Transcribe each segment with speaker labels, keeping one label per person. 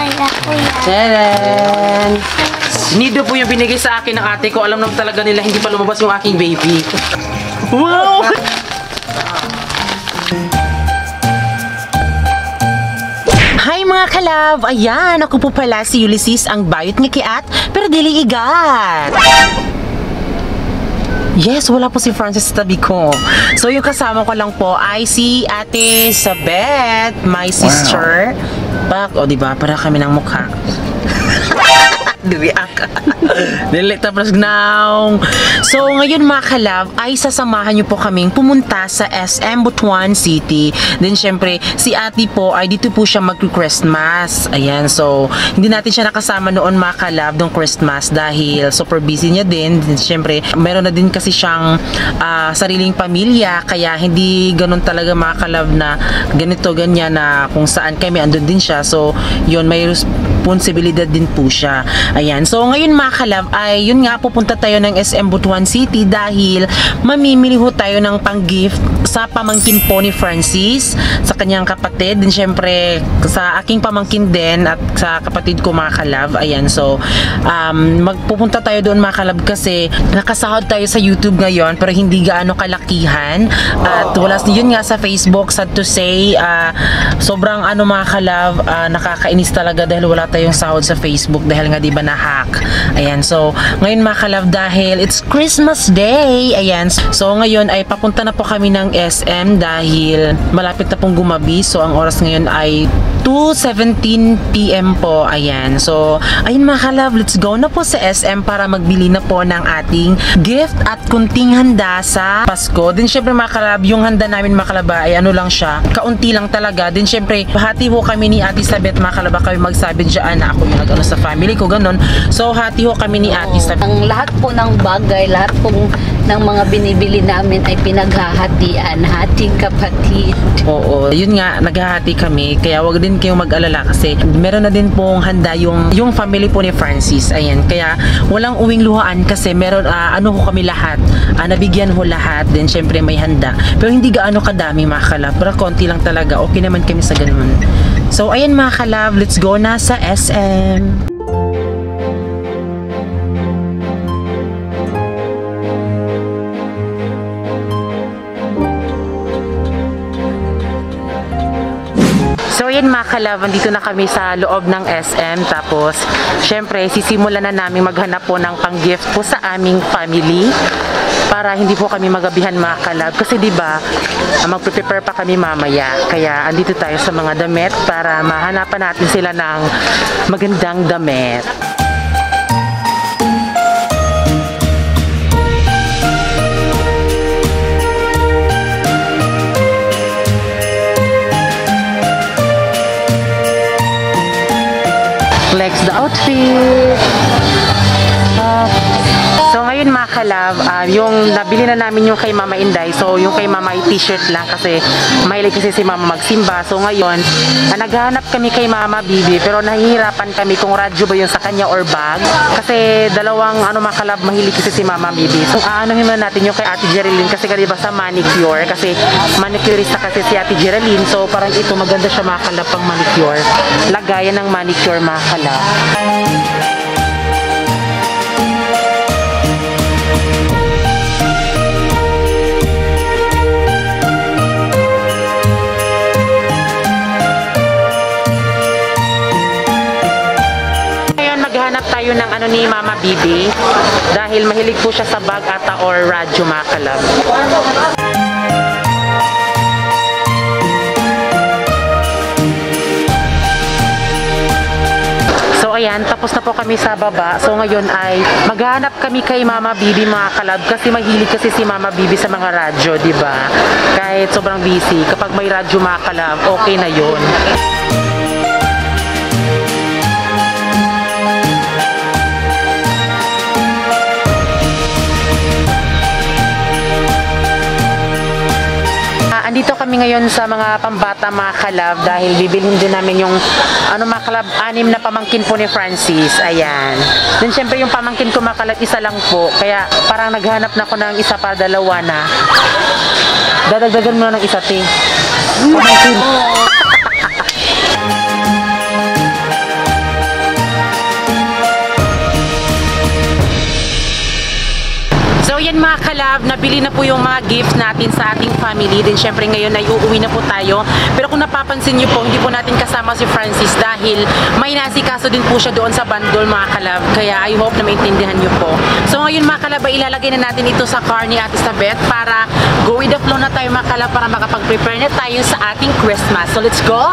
Speaker 1: Para kuya.
Speaker 2: Tadaan! Nido po yung binigay sa akin ng ate ko. Alam naman talaga nila hindi pa lumabas yung aking baby. Wow! Hi mga kalab! Ayan, ako po pala si Ulysses, ang bayot ng kiat, pero dili igat. Yes, wala po si Francis sa tabi ko. So yung kasama ko lang po ay si Ate Sabeth, my sister. O diba, para kami ng mukha. Tapos now. So ngayon mga kalab ay sasamahan niyo po kaming pumunta sa SM Butuan City. Then syempre si ate po ay dito po siya mag-Christmas. Ayan, so hindi natin siya nakasama noon mga kalab ng Christmas dahil super busy niya din. Then syempre meron na din kasi siyang sariling pamilya, kaya hindi ganun talaga mga kalab na ganito ganyan na kung saan kami andun din siya. So yun, may responsibilidad din po siya. Ayan, so ngayon mga kalab ay yun nga, pupunta tayo ng SM Butuan City dahil mamimili ho tayo ng pang-gift sa pamangkin po ni Francis, sa kanyang kapatid, din syempre sa aking pamangkin din at sa kapatid ko mga kalab. Ayan, so magpupunta tayo doon mga kalab kasi nakasahod tayo sa YouTube ngayon pero hindi gaano kalakihan at wala yun nga sa Facebook, sad to say, sobrang mga kalab, nakakainis talaga dahil wala tayong sahod sa Facebook dahil nga diba na-hack. Ayan, so ngayon mga kalab dahil it's Christmas Day, ayan, so ngayon ay papunta na po kami ng SM dahil malapit na pong gumabi. So ang oras ngayon ay 2:17 PM po. Ayan, so ayun mga kalab, let's go na po sa SM para magbili na po ng ating gift at kunting handa sa Pasko. Din syempre mga kalab, yung handa namin mga kalab ay ano lang siya, kaunti lang talaga. Din syempre hati ho kami ni Ate Sabeth mga kalab, kami magsabi dyan na ako yung nag-ano sa family ko, ganon. So hati ho kami ni Ate Sabeth.
Speaker 3: Ang lahat po ng bagay, lahat po ng mga binibili namin ay pinaghahatian, hating kapatid.
Speaker 2: Oo, yun nga, naghahati kami, kaya wag din kayong mag-alala kasi meron na din pong handa yung family po ni Francis. Ayan, kaya walang uwing luhaan kasi meron, ho kami lahat, nabigyan ho lahat, din syempre may handa, pero hindi gaano kadami mga kalab, pero konti lang talaga, okay naman kami sa ganun. So ayan mga kalab, let's go na sa SM. So yan mga kalab, dito na kami sa loob ng SM. Tapos syempre sisimulan na namin maghanap po ng pang-gift po sa aming family para hindi po kami magabihan mga kalab. Kasi diba, mag-prepare pa kami mamaya. Kaya andito tayo sa mga damit para mahanapan natin sila ng magandang damit. Flex the outfit. So ngayon mga kalab, yung nabili na namin yung kay Mama Inday. So yung kay Mama ay t-shirt lang kasi mahilig kasi si Mama magsimba. So ngayon, naghahanap kami kay Mama Bibi pero nahihirapan kami kung radyo ba yun sa kanya or bag. Kasi dalawang mga kalab, mahilig kasi si Mama Bibi. So anuhin muna natin yung kay Ate Jerilyn kasi diba sa manicure, kasi manicurista kasi si Ate Jerilyn. So parang ito maganda siya mga kalab pang manicure. Lagayan ng manicure mga kalab. Tayo ng ni Mama Bibi dahil mahilig po siya sa bag ata or radyo mga kalab. So ayan, tapos na po kami sa baba. So ngayon ay maghahanap kami kay Mama Bibi mga kalab kasi mahilig kasi si Mama Bibi sa mga radyo, di ba? Kahit sobrang busy, kapag may radyo mga kalab, okay na yun. Andito kami ngayon sa mga pambata mga kalab dahil bibilhin din namin yung mga kalab, 6 na pamangkin po ni Francis. Ayan. Then syempre yung pamangkin ko mga kalab, isa lang po. Kaya parang naghanap na ako ng isa para dalawa na. Dadagdagan mo na ng isa, te. Pamangkin. kalab, nabili na po yung mga gifts natin sa ating family. Then syempre ngayon ay uuwi na po tayo. Pero kung napapansin niyo po, hindi po natin kasama si Francis dahil may nasikaso din po siya doon sa bandol mga kalab. Kaya I hope na maintindihan niyo po. So ngayon mga kalab, ay ilalagay na natin ito sa car ni Ate Sabeth para go with the flow na tayo mga kalab para makapag-prepare na tayo sa ating Christmas. So let's go!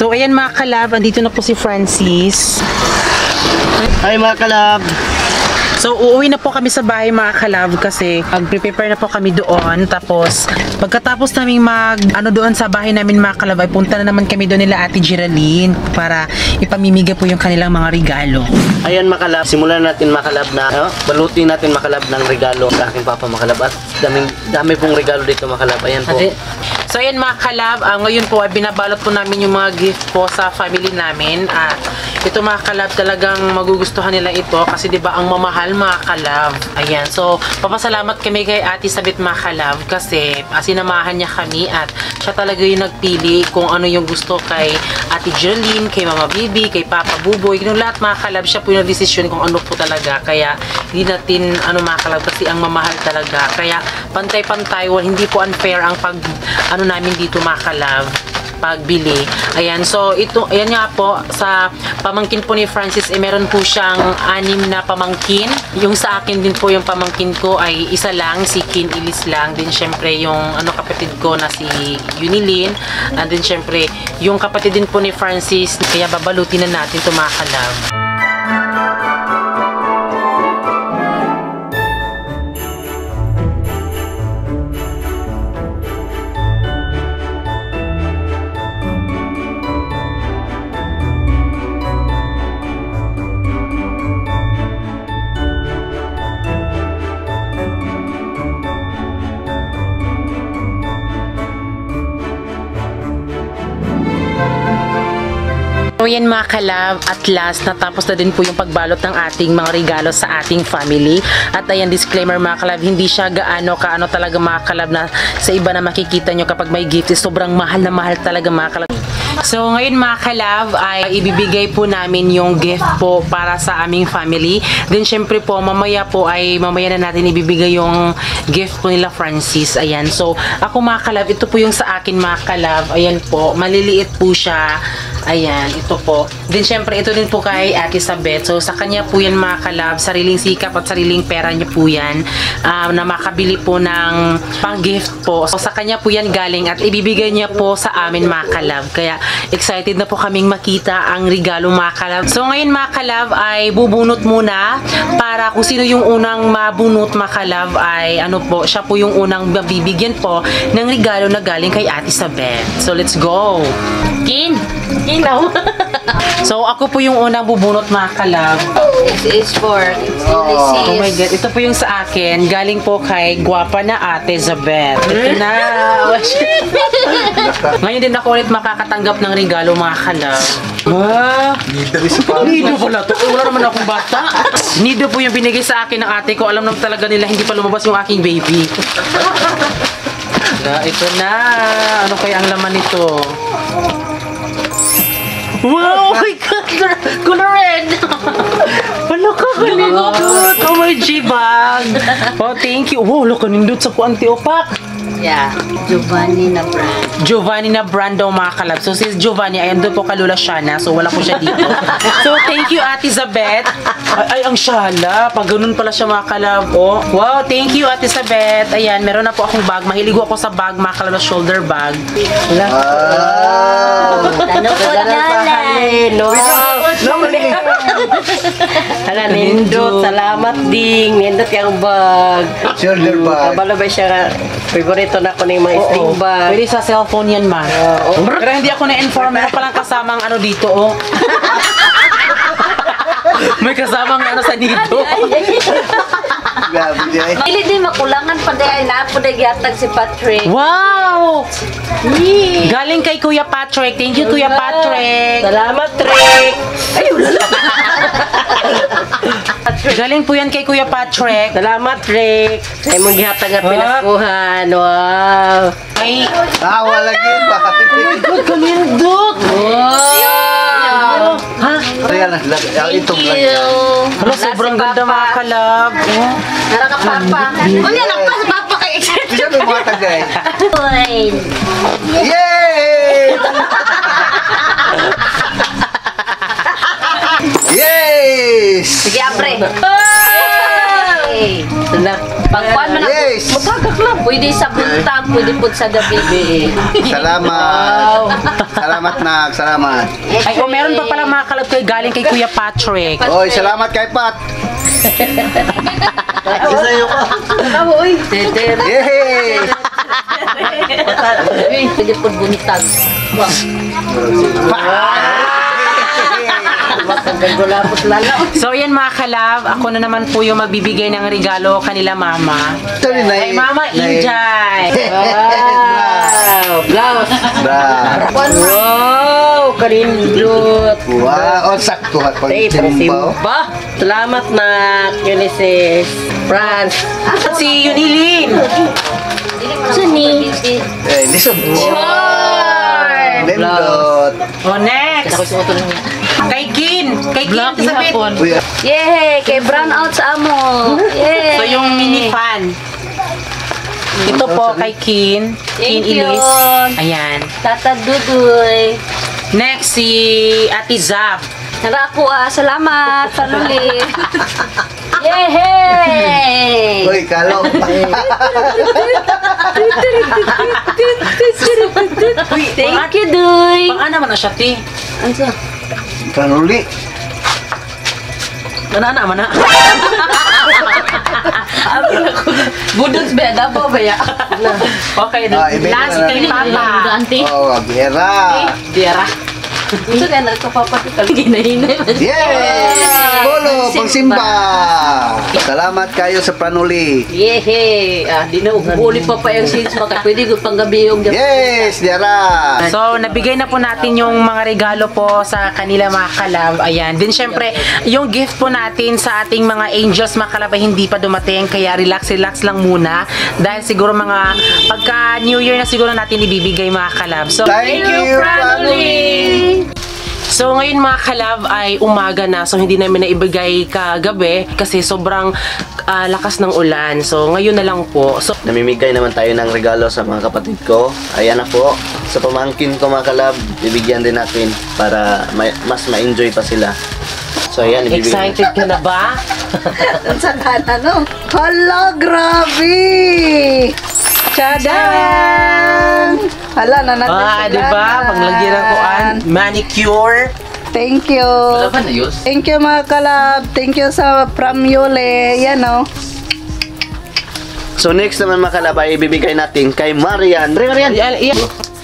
Speaker 2: So ayan mga kalab, andito na po si Francis.
Speaker 1: Hi mga kalab!
Speaker 2: So uuwi na po kami sa bahay mga kalab kasi mag-prepare na po kami doon. Tapos pagkatapos naming doon sa bahay namin mga kalab, ay punta na naman kami doon nila Ate Geraldine para ipamimigay po yung kanilang mga regalo.
Speaker 1: Ayan mga kalab, simulan natin mga kalab na balutin natin mga kalab ng regalo sa aking papa mga kalab. At dami pong regalo dito mga kalab. Ayan po.
Speaker 2: So ayan mga kalab, ngayon po ay binabalot po namin yung mga gift po sa family namin. At ito mga kalab, talagang magugustuhan nila ito kasi 'di ba ang mamahal mga kalab. Ayan. So papasalamat kami kay Ate Sabeth mga kalab kasi sinamahan niya kami at siya talaga yung nagpili kung ano yung gusto kay Ate Jolene, kay Mama Bibi, kay Papa Buboy. Yung lahat mga kalab, siya po yung nagdesisyon kung ano po talaga. Kaya hindi natin mga kalab kasi ang mamahal talaga. Kaya pantay-pantay, hindi po unfair ang namin dito mga kalab pagbili. Ayan, so ito, ayan nga po, sa pamangkin po ni Francis, meron po siyang 6 na pamangkin. Yung sa akin din po, yung pamangkin ko ay isa lang, si Kin Ilis lang. Din syempre yung kapatid ko na si Yunilin. And then syempre, yung kapatid din po ni Francis, kaya babalutin na natin ito mga kalab. So yan mga kalab, at last natapos na din po yung pagbalot ng ating mga regalo sa ating family. At ayan, disclaimer mga kalab, hindi siya kaano talaga mga kalab na sa iba na makikita nyo kapag may gift, sobrang mahal na mahal talaga mga kalab. So ngayon mga kalab ay ibibigay po namin yung gift po para sa aming family. Then syempre po mamaya na natin ibibigay yung gift po nila Francis. Ayan, so ako mga kalab, ito po yung sa akin mga kalab. Ayan po, maliliit po siya. Ayan, ito po. Then syempre ito din po kay Ate Sabeth. So sa kanya po yan mga kalab, sariling sikap at sariling pera niya po yan na makabili po ng pang gift po. So sa kanya po yan galing at ibibigay niya po sa amin mga kalab. Kaya excited na po kaming makita ang regalo mga kalab. So ngayon mga kalab ay bubunot muna para kung sino yung unang mabunot mga kalab ay siya po yung unang mabibigyan po ng regalo na galing kay Ate Sabeth. So let's go! Kin! Kinaw! So ako po yung unang bubunot mga kalab.
Speaker 3: This is for Ulysses.
Speaker 2: Oh my God, ito po yung sa akin. Galing po kay gwapa na Ate Sabeth. Ito na! Ngayon din ako ulit makakatanggap ng regalo mga kalab. Nido pala to. Wala naman akong bata. Nido po yung binigay sa akin ng ate ko. Alam naman talaga nila hindi pa lumabas yung aking baby. Ito na. Ano kaya ang laman nito? Wow! Oh my God! Color red! Ano ka kanindot? Oh my G-bag! Oh, thank you. Wow, look kanindot sa puanti opak.
Speaker 3: Yeah, Giovanni na brand.
Speaker 2: Giovanni na brand daw mga kalab. So si Giovanni, ayan doon po kalula siya na. So wala ko siya dito. So thank you Ate Sabeth. Ay, ang shala. Pag ganun pala siya mga kalab. Oh. Wow, thank you Ate Sabeth. Ayan, meron na po akong bag. Mahilig ako sa bag mga kalab, shoulder bag.
Speaker 3: Wow! Tanong ko nanay.
Speaker 4: Hala, nindot. Salamat ding. Nindot yung bag.
Speaker 1: Shoulder bag.
Speaker 4: Kabalo ba siya favorito na ko ng mga string bag.
Speaker 2: Pwede sa cellphone yan ma. Pero hindi ako na-inform. Meron palang kasamang dito oh. May kasamang sa dito.
Speaker 1: Grabe niya.
Speaker 3: Ili din makulangan pa dahil na po nagyatag si Patrick.
Speaker 2: Wow! Galing kay Kuya Patrick. Thank you Kuya Patrick.
Speaker 4: Salamat, Trick.
Speaker 3: Patrick.
Speaker 2: Galing po yan kay Kuya Patrick.
Speaker 4: Salamat, Rick. Sa imong gihatag nga
Speaker 2: Ah.
Speaker 4: pinaskuhan. Wow.
Speaker 2: Ay,
Speaker 5: Tawa lagi ba?
Speaker 2: good kanindot.
Speaker 4: Wow.
Speaker 2: Ha?
Speaker 5: Ayan, itong lang.
Speaker 2: Hala, sobrang ganda mga kalab. Oh.
Speaker 3: Narakapapa. Unya na pa papa kay
Speaker 5: Isa may mga tagay.
Speaker 3: Wait.
Speaker 5: Yay! Yes!
Speaker 3: Sige, apre.
Speaker 4: Pagkuhan man ako.
Speaker 5: Yes!
Speaker 3: Magkagak lang. Pwede sa buntag, pwede po sa gabi.
Speaker 5: Salamat. Salamat na, salamat.
Speaker 2: Ay, oh, meron pa pala mga kalab kay galing kay Kuya Patrick.
Speaker 5: Oy, salamat kay Pat. Isayo ko.
Speaker 3: Uy.
Speaker 5: Yay!
Speaker 3: Pwede po buntag. Magkagulapot lalo.
Speaker 2: So, yan mga kalab, ako na naman po yung magbibigay ng regalo kanila mama.
Speaker 5: Sorry,
Speaker 2: Ay, mama, enjoy!
Speaker 4: Wow. Blouse.
Speaker 5: Bra.
Speaker 4: Wow. Kanindot.
Speaker 5: Wow, sakto ako.
Speaker 4: Ay, Simba. Salamat na, Ulysses. France.
Speaker 2: Si Yunilin!
Speaker 3: Suni.
Speaker 5: Eh, listen. Nindot.
Speaker 2: Oh, next! Kay Kin! Kay Kin, kasabit!
Speaker 5: Uy,
Speaker 3: Yay! Kay brown out sa amo. Yay!
Speaker 2: So, yung mini fan. Ito po kay Kin. Kin
Speaker 3: Thank you.
Speaker 2: Ilis. Ayan.
Speaker 3: Tata Dudoy.
Speaker 2: Next, si Ate Zab.
Speaker 3: Naraku salamat. Panuli. Yay!
Speaker 5: uy, kalo.
Speaker 3: Thank you, Duy.
Speaker 2: Pang-ana man na siya, ti.
Speaker 3: Ano sa?
Speaker 5: Kanuli.
Speaker 2: Nanana man na.
Speaker 3: Budots ba? Dapo ba ya?
Speaker 2: Okay,
Speaker 5: ibig
Speaker 2: last
Speaker 5: na
Speaker 2: kay
Speaker 5: lang.
Speaker 2: Papa.
Speaker 3: Auntie.
Speaker 5: Oh, Aguera.
Speaker 2: Diara.
Speaker 3: Ito kaya nagkapapatikal. Ginahinay.
Speaker 5: Yes! Bolo, pagsimba! Salamat kayo sa panuli.
Speaker 3: Yehey! Ah, di na ulit pa yung seeds maka pwede ko pang gabi yung
Speaker 5: Yes, Diara!
Speaker 2: So, nabigay na po natin yung mga regalo po sa kanila mga kalab. Ayan. Din syempre, yung gift po natin sa ating mga angels mga kalab ay hindi pa dumating. Kaya relax lang muna. Dahil siguro mga pagka New Year na siguro natin ibibigay mga kalab. So,
Speaker 5: Thank you, panuli!
Speaker 2: So ngayon mga kalab ay umaga na, so hindi namin naibigay kagabi kasi sobrang lakas ng ulan. So ngayon na lang po. So
Speaker 1: Namimigay naman tayo ng regalo sa mga kapatid ko. Ayan na po. Sa pamangkin ko mga kalab, bibigyan din natin para mas ma-enjoy pa sila. So ayan, ibibigay.
Speaker 2: excited ka na ba?
Speaker 3: sa ano? Hala, grabe! Tadaan! Hala, nanatid
Speaker 2: Di ba? Paglagyan ng kuan, manicure.
Speaker 3: Thank you. Thank you mga kalab. Thank you sa from Yule. Yan o.
Speaker 1: So next naman mga kalab ay ibibigay natin kay Marian. Marian!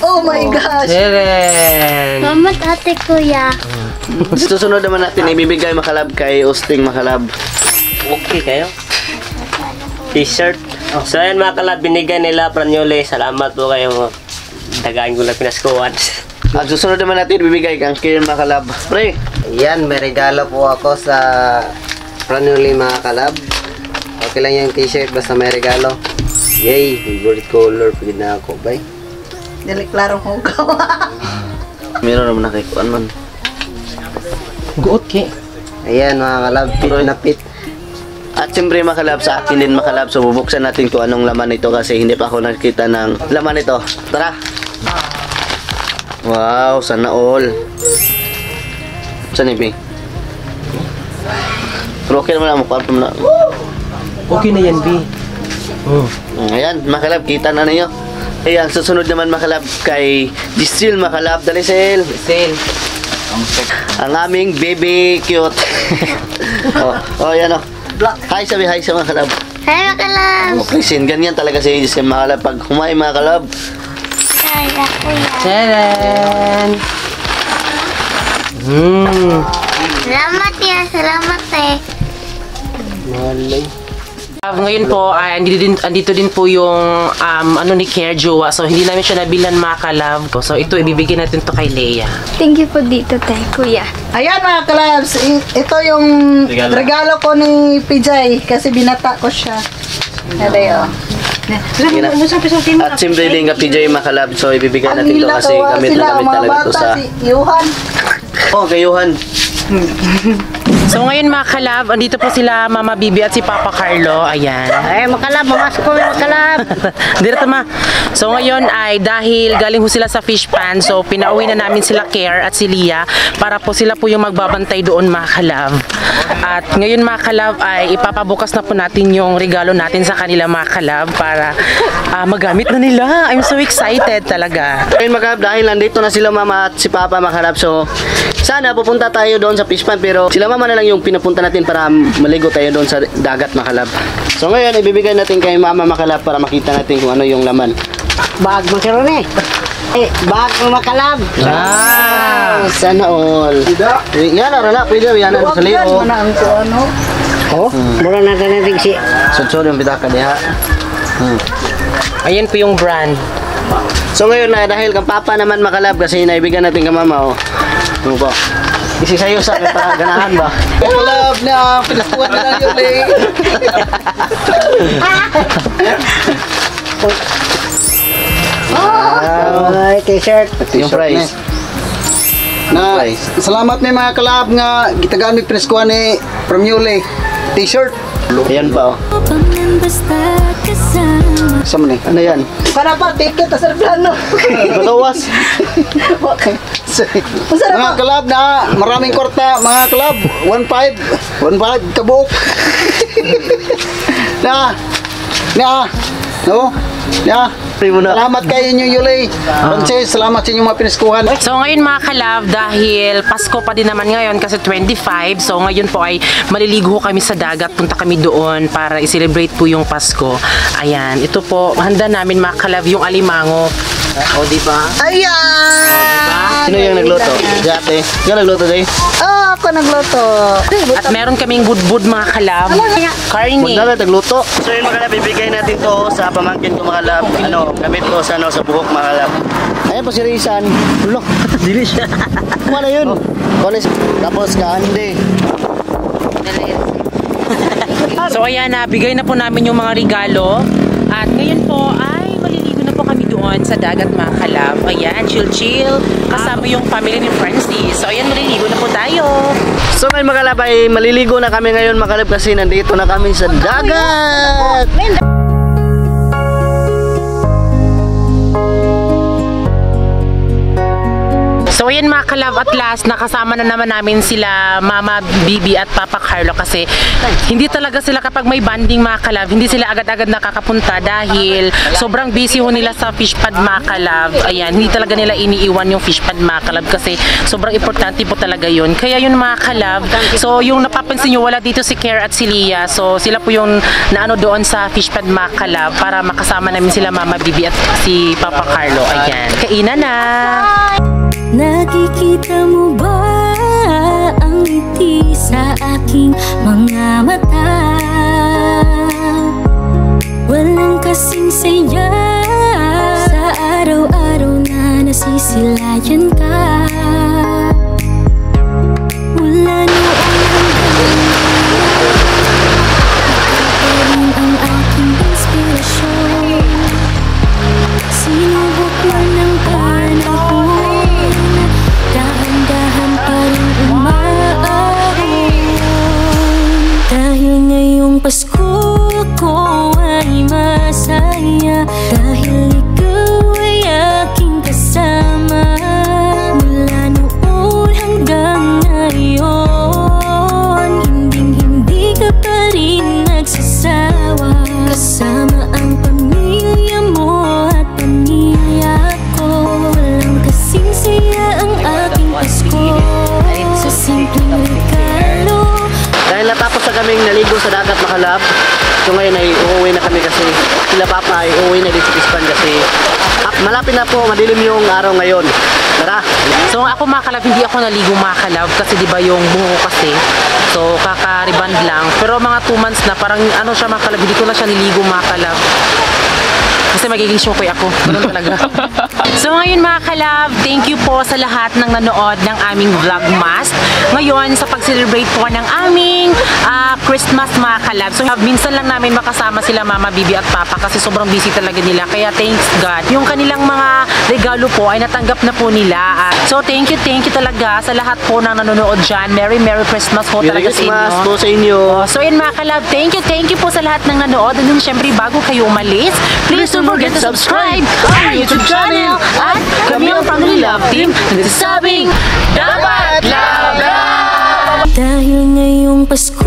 Speaker 3: Oh my gosh.
Speaker 2: Seren.
Speaker 6: Mama, ate, kuya.
Speaker 1: Susunod naman natin ibibigay mga kalab kay Usting mga kalab.
Speaker 4: Okay kayo? T-shirt. So ayan mga kalab, binigay nila Pranyole. Salamat po kayo. Tagaan ko lang pinaskuhan.
Speaker 1: Ang susunod naman natin ibibigay kang Kirin mga kalab. Pre!
Speaker 7: Yan, may regalo po ako sa Pranuli mga kalab. Okay lang yung t-shirt basta may regalo. Yay, favorite color. Pwede na ako, bay.
Speaker 3: Diliklaro ko gawa.
Speaker 1: Meron naman nakikuan man.
Speaker 2: Guot ki.
Speaker 7: Ayan mga kalab, pit na pit.
Speaker 1: At siyempre mga kalab, sa akin din mga kalab, so bubuksan natin kung anong laman nito kasi hindi pa ako nakita ng laman nito. Tara! Wow, sana all. Saan yung pink? Pero okay naman na, mukha na.
Speaker 2: Okay na yan, B.
Speaker 1: Ayan, mga kalab, kita na ninyo. Ayan, susunod naman mga kalab kay Giselle mga kalab. Dali, Giselle.
Speaker 2: Giselle.
Speaker 1: Ang aming baby cute. Ayan o. Hi, sabi hi sa mga kalab.
Speaker 6: Hi, makalam.
Speaker 1: Okay, sin, ganyan talaga si Giselle mga kalab. Pag humay mga kalab.
Speaker 6: Kaya, kuya.
Speaker 2: Seren.
Speaker 6: Salamat ya, salamat eh.
Speaker 2: Malay. kalab, ngayon po ay andito din po yung ano ni Care Jowa. So hindi namin siya nabilan mga kalab. So ito ibibigay natin to kay Leia.
Speaker 6: Thank you po dito, tay, kuya.
Speaker 8: Ayan mga kalabs, ito yung regalo ko ni PJ kasi binata ko siya.
Speaker 3: Aday, oh.
Speaker 1: At simple din ka PJ mga kalab. So ibibigay
Speaker 8: Ang
Speaker 1: natin to
Speaker 8: hila
Speaker 1: kasi
Speaker 8: kawa
Speaker 1: gamit
Speaker 8: sila,
Speaker 1: na gamit
Speaker 8: mga
Speaker 1: talaga to
Speaker 8: bata,
Speaker 1: sa...
Speaker 8: si Johan.
Speaker 1: Oh, kay Johan.
Speaker 2: So ngayon mga kalab, andito po sila Mama Bibi at si Papa Carlo. Ayan.
Speaker 3: Ay, makalab, mamasok ko, makalab.
Speaker 2: Dito ma. So ngayon ay dahil galing ho sila sa fish pan, so pinauwi na namin sila Care at si Lia para po sila po yung magbabantay doon mga kalab. At ngayon mga kalab ay ipapabukas na po natin yung regalo natin sa kanila mga kalab para magamit na nila. I'm so excited talaga.
Speaker 1: Ngayon mga kalab, dahil nandito na sila Mama at si Papa mga kalab. So sana pupunta tayo doon sa fish pan pero sila Mama na lang yung pinapunta natin para maligo tayo doon sa dagat mga kalab. So ngayon ibibigay natin kay Mama mga kalab para makita natin kung ano yung laman.
Speaker 3: Bag makaroni. Bag makalab.
Speaker 1: Ah, sana all. Yan na rala, pwede yan na sa liyo.
Speaker 3: Oh, mura na natin si.
Speaker 1: Sudsod yung bitaka diha.
Speaker 2: Ayan po yung brand.
Speaker 1: So ngayon na dahil kang Papa naman makalab kasi naibigan natin kay Mama oh. Ano ba? Isi sayo sa kita ganahan ba?
Speaker 8: Kalab na, pinakuha na lang yun eh.
Speaker 3: Ay, t-shirt.
Speaker 1: Yung price.
Speaker 5: Na, salamat may mga kalab nga gitagaan mi preskuhan ni from Yuli. T-shirt.
Speaker 1: Ayan pa oh.
Speaker 5: Sama ni.
Speaker 1: Ano yan?
Speaker 8: Para pa, ticket sa plano.
Speaker 1: Bagawas.
Speaker 8: Okay.
Speaker 5: Mga kalab na maraming kwarta, mga kalab 1.5 kabuok. na no na salamat kayo inyo Yuli. Francis, salamat sa inyong mga piniskuhan.
Speaker 2: So ngayon mga kalab, dahil Pasko pa din naman ngayon kasi 25, so ngayon po ay maliligo kami sa dagat, punta kami doon para i-celebrate po yung Pasko. Ayan, ito po, handa namin mga kalab yung alimango. O diba?
Speaker 8: Ayan!
Speaker 1: Sino yung nagluto? Dati. Sino nagluto day?
Speaker 8: Oh, ako nagluto.
Speaker 2: At meron kaming budbud mga kalab. Karne.
Speaker 1: Muna nagluto. So yun mga kalab, ibigay natin to sa pamangkin ko mga kalab. Ano, gamit ko sa sa buhok mga kalab. Ayan po si Rizan. Ulo, dili siya. Ano yun? Konis. Tapos ka, hindi.
Speaker 2: So ayan na, bigay na po namin yung mga regalo. At ngayon po ay maliligo na po kami doon sa dagat mga kalab. Ayan, chill-chill. Kasama yung family ni Francis. So ayan, maliligo na po tayo.
Speaker 1: So ngayon mga kalab ay maliligo na kami ngayon mga kalab kasi nandito na kami sa dagat.
Speaker 2: So ayan mga kalab, at last nakasama na naman namin sila Mama Bibi at Papa Carlo kasi hindi talaga sila kapag may banding mga kalab, hindi sila agad-agad nakakapunta dahil sobrang busy ho nila sa fish pad mga kalab. Ayan, hindi talaga nila iniiwan yung fish pad mga kalab kasi sobrang importante po talaga yun. Kaya yun mga kalab, so yung napapansin nyo wala dito si Care at si Lia, so sila po yung naano doon sa fish pad mga kalab para makasama namin sila Mama Bibi at si Papa Carlo. Ayan, kainan na!
Speaker 9: Nakikita mo ba ang ngiti sa aking mga mata? Walang kasing saya sa araw-araw na nasisilayan ka. Mula noon hanggang ang aking inspirasyon. Sinubok man ng panahon, dahan-dahan pa rin umaahon. Dahil ngayong Pasko ko ay masaya, dahil ikaw ay aking kasama. Mula noon hanggang ngayon, hinding-hindi ka pa rin nagsasawa. Kasama ang pamilya mo at pamilya ko, walang kasing saya ang aking Pasko sa simpleng regalo.
Speaker 1: Dahil natapos na kaming naligo sa dagat mga kalab, so ngayon ay uuwi na kami kasi sila Papa ay uuwi na dito sa Pispan kasi malapit na po, madilim yung araw ngayon. Tara!
Speaker 2: So ako mga kalab, hindi ako naligo mga kalab kasi di ba yung buho kasi. So reband lang. Pero mga 2 months na, parang ano siya mga kalab, hindi ko na siya niligo mga kalab. Kasi magiging shokoy ako. Ganun talaga. So ngayon mga kalab, thank you po sa lahat ng nanood ng aming vlogmas. Ngayon sa pag-celebrate po ng aming Christmas mga kalab. So minsan lang namin makasama sila Mama, Bibi at Papa kasi sobrang busy talaga nila. Kaya thanks God. Yung kanilang mga regalo po ay natanggap na po nila. So thank you talaga sa lahat po ng nanonood dyan. Merry Christmas po
Speaker 1: Merry
Speaker 2: talaga sa inyo.
Speaker 1: Christmas po sa inyo.
Speaker 2: So yun mga kalab, thank you po sa lahat ng nanood. And then syempre bago kayo umalis, please don't forget to subscribe our YouTube channel at kami ang Family Love Team nagsasabing dapat love!
Speaker 9: Dahil ngayong Pasko